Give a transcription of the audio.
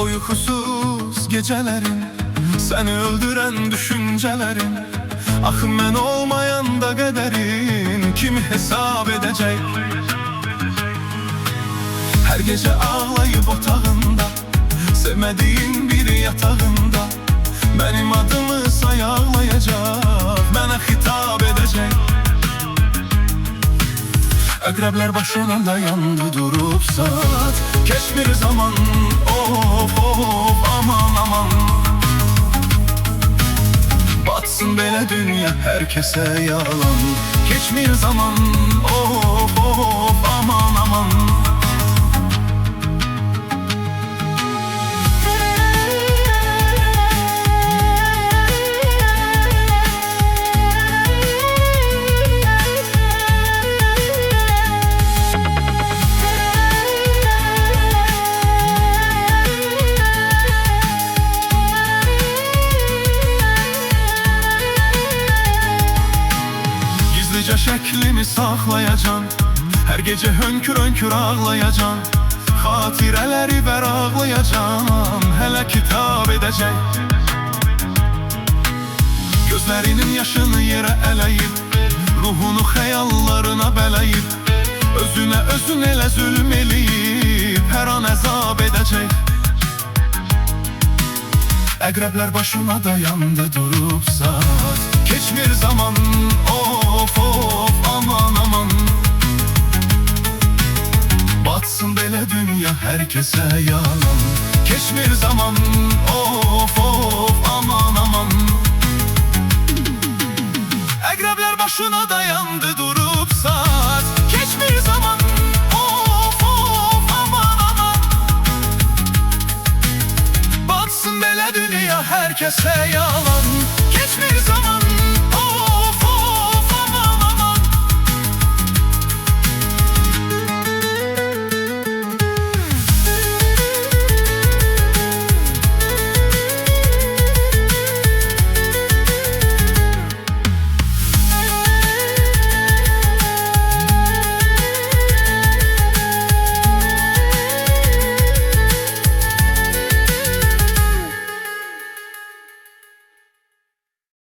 Uykusuz gecelerin, seni öldüren düşüncelerin, ahım ben olmayan da kaderin kimi hesap edecek? Her gece ağlayıp otağında, sevmediğin bir yatağında, benim adımı say ağlayacak, bana hitap edecek. Akrepler başına dayandı durup saat, geçmir zaman, of of aman aman. Batsın böyle dünya herkese yalan, geçmir zaman, of of aman aman. Şeklimi saklayacan, her gece hönkür hönkür ağlayacan, hatireleri ver ağlayacan, hele kitap edecek. Gözlerinin yaşını yere eleyip, ruhunu hayallarına beleyip, özüne ele zulmeleyip, her an azap edecek. Akrepler başına dayandı durup saat, geçmir zaman, of of aman aman. Batsın böyle dünya herkese yalan, geçmir zaman, of of aman aman. Akrepler başına dayandı durup saat, geçmir zaman, of of aman aman. Batsın böyle dünya herkese yalan, geçmir zaman.